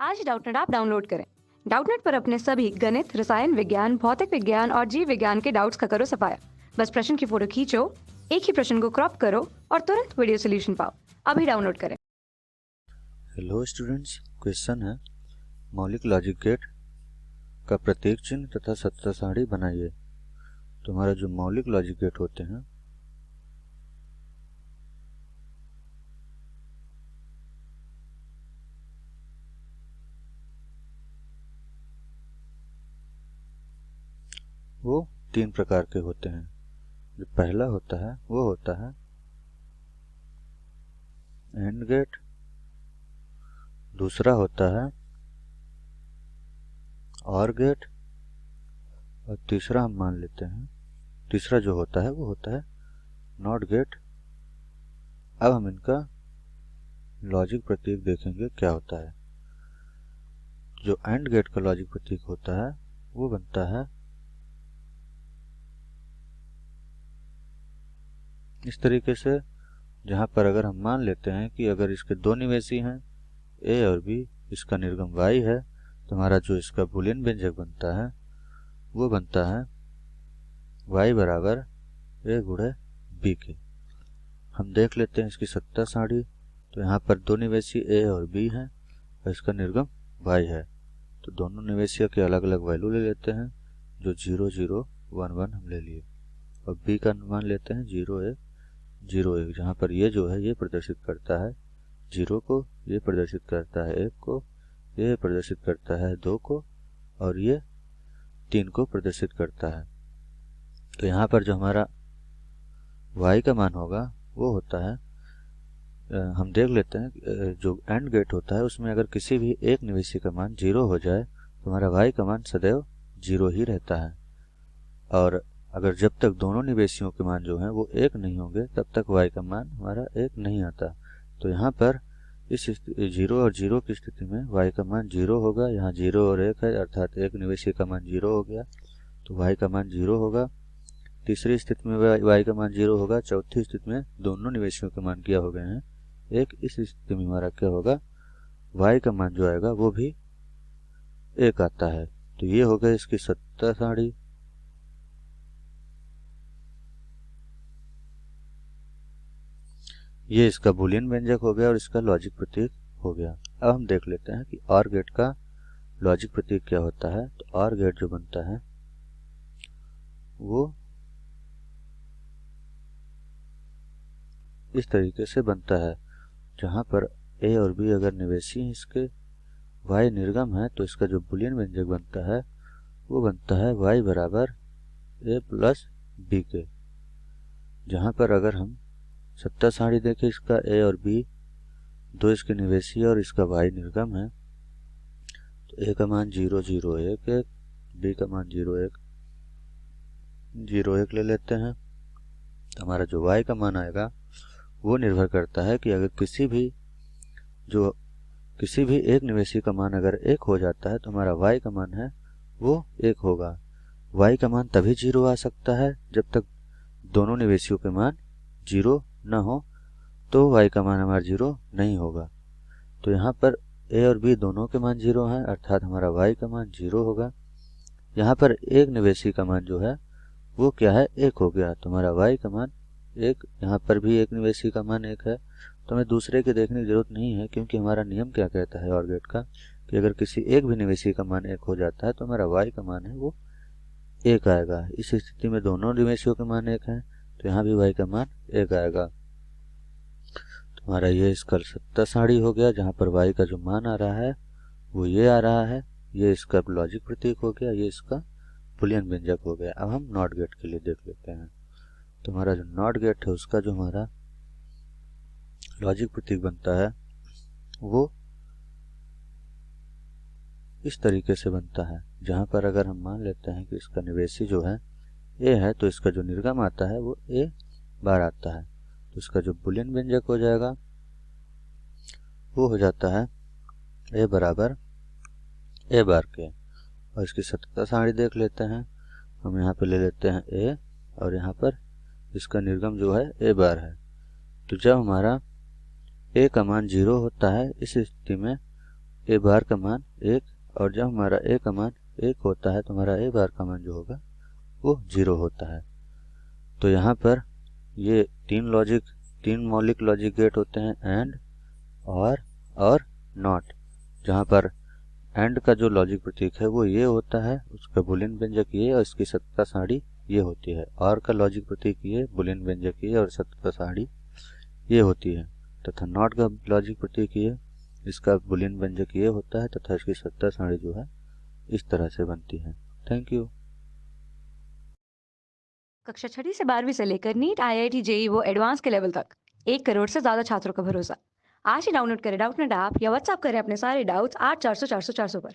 आज Doubtnut app download करें। Doubtnut पर अपने सभी गणित, रसायन विज्ञान, भौतिक विज्ञान और जीव विज्ञान के डाउट्स का करो सफाया। बस प्रश्न की फोटो खींचो, एक ही प्रश्न को क्रॉप करो और तुरंत वीडियो सोल्यूशन पाओ। अभी डाउनलोड करें। हेलो स्टूडेंट्स, क्वेश्चन है मौलिक लॉजिक गेट का प्रतीक चिन्ह तथा सत्ता सारणी बनाइए। तुम्हारा जो मौलिक लॉजिक गेट होते हैं वो 3 प्रकार के होते हैं। जो पहला होता है वो होता है एंड गेट, दूसरा होता है और गेट और तीसरा हम मान लेते हैं, तीसरा जो होता है वो होता है नॉट गेट। अब हम इनका लॉजिक प्रतीक देखेंगे क्या होता है। जो एंड गेट का लॉजिक प्रतीक होता है वो बनता है इस तरीके से, जहां पर अगर हम मान लेते हैं कि अगर इसके दो निवेशी हैं ए और बी, इसका निर्गम y है, तो हमारा जो इसका बूलियन व्यंजक बनता है वो बनता है y बराबर ए गुणे बी के। हम देख लेते हैं इसकी सत्ता सारणी। तो यहाँ पर दो निवेशी ए और बी हैं और इसका निर्गम y है, तो दोनों निवेशियों के अलग अलग वैल्यू ले लेते हैं। जो 0 0 1 1 हम ले लिए और b का मान लेते हैं 0 1 0 1, जहाँ पर ये जो है ये प्रदर्शित करता है 0 को, ये प्रदर्शित करता है 1 को, ये प्रदर्शित करता है 2 को और ये 3 को प्रदर्शित करता है। तो यहाँ पर जो हमारा y का मान होगा वो होता है, हम देख लेते हैं जो एंड गेट होता है उसमें अगर किसी भी एक निवेशी का मान 0 हो जाए तो हमारा y का मान सदैव 0 ही रहता है। और अगर जब तक दोनों निवेशियों के मान जो हैं वो 1 नहीं होंगे तब तक y का मान हमारा 1 नहीं आता। तो यहाँ पर इस 0 और 0 की स्थिति में y का मान 0 होगा। यहाँ 0 और 1 है अर्थात एक निवेशी का मान 0 हो गया, तो y का मान 0 होगा। तीसरी स्थिति में y का मान 0 होगा। चौथी स्थिति में दोनों निवेशियों के मान क्या हो गए हैं 1। इस स्थिति में हमारा क्या होगा, y का मान जो आएगा वो भी 1 आता है। तो ये हो गया इसकी सत्ता सारणी। ये इसका बूलियन व्यंजक हो गया और इसका लॉजिक प्रतीक हो गया। अब हम देख लेते हैं कि और गेट का लॉजिक प्रतीक क्या होता है। तो और गेट जो बनता है वो इस तरीके से बनता है, जहां पर ए और बी अगर निवेशी हैं इसके, y निर्गम है, तो इसका जो बूलियन व्यंजक बनता है वो बनता है y बराबर ए प्लस बी के। जहां पर अगर हम सत्ता सारणी देखें, इसका ए और बी दो इसके निवेशी और इसका y निर्गम है, तो ए का मान 0 0 1 1, बी का मान 0 1 0 1 ले लेते हैं। तो हमारा जो y का मान आएगा वो निर्भर करता है कि अगर किसी भी एक निवेशी का मान अगर 1 हो जाता है तो हमारा y का मान है वो 1 होगा। y का मान तभी 0 आ सकता है जब तक दोनों निवेशियों के मान 0 न हो, तो y का मान हमारा 0 नहीं होगा। तो यहाँ पर a और b दोनों के मान 0 हैं अर्थात हमारा y का मान 0 होगा। यहाँ पर एक निवेशी का मान जो है वो क्या है 1 हो गया, तो हमारा y का मान 1। यहाँ पर भी एक निवेशी का मान 1 है, तो हमें दूसरे के देखने की जरूरत नहीं है, क्योंकि हमारा नियम क्या कहता है और गेट का कि अगर किसी एक भी निवेशी का मान 1 हो जाता है तो हमारा y का मान है वो 1 आएगा। इस स्थिति में दोनों निवेशियों के मान 1 हैं, तो यहाँ भी y का मान 1 आएगा। तो हमारा ये इसका सत्ता सारणी हो गया, जहाँ पर y का जो मान आ रहा है वो ये आ रहा है। ये इसका लॉजिक प्रतीक हो गया, ये इसका बूलियन व्यंजक हो गया। अब हम नॉट गेट के लिए देख लेते हैं। तो हमारा जो नॉट गेट है उसका जो हमारा लॉजिक प्रतीक बनता है वो इस तरीके से बनता है, जहां पर अगर हम मान लेते हैं कि इसका निवेशी जो है ए है, तो इसका जो निर्गम आता है वो ए बार आता है, तो इसका जो बूलियन व्यंजक हो जाएगा वो हो जाता है ए बराबर ए बार के। और इसकी सत्ता सारणी देख लेते हैं। हम यहाँ पे ले लेते हैं ए और यहाँ पर इसका निर्गम जो है ए बार है। तो जब हमारा ए का मान 0 होता है, इस स्थिति में ए बार का मान 1, और जब हमारा ए का मान 1 होता है तो हमारा ए बार का मान जो होगा वो 0 होता है। तो यहाँ पर ये तीन मौलिक लॉजिक गेट होते हैं, एंड, और नॉट। जहाँ पर एंड का जो लॉजिक प्रतीक है वो ये होता है, उसका बूलियन व्यंजक ये और इसकी सत्ता सारणी ये होती है। और का लॉजिक प्रतीक ये, बूलियन व्यंजक ये और सत्ता सारणी ये होती है। तथा नॉट का लॉजिक प्रतीक ये, इसका बूलियन व्यंजक ये होता है तथा इसकी सत्ता सारणी जो है इस तरह से बनती है। Thank you. कक्षा 6वीं से 12वीं से लेकर नीट, आईआईटी, जेई वो एडवांस के लेवल तक 1 करोड़ से ज्यादा छात्रों का भरोसा। आज ही डाउनलोड करें डाउटनेट ऐप या व्हाट्सएप करें अपने सारे डाउट्स 8400 400 400 पर।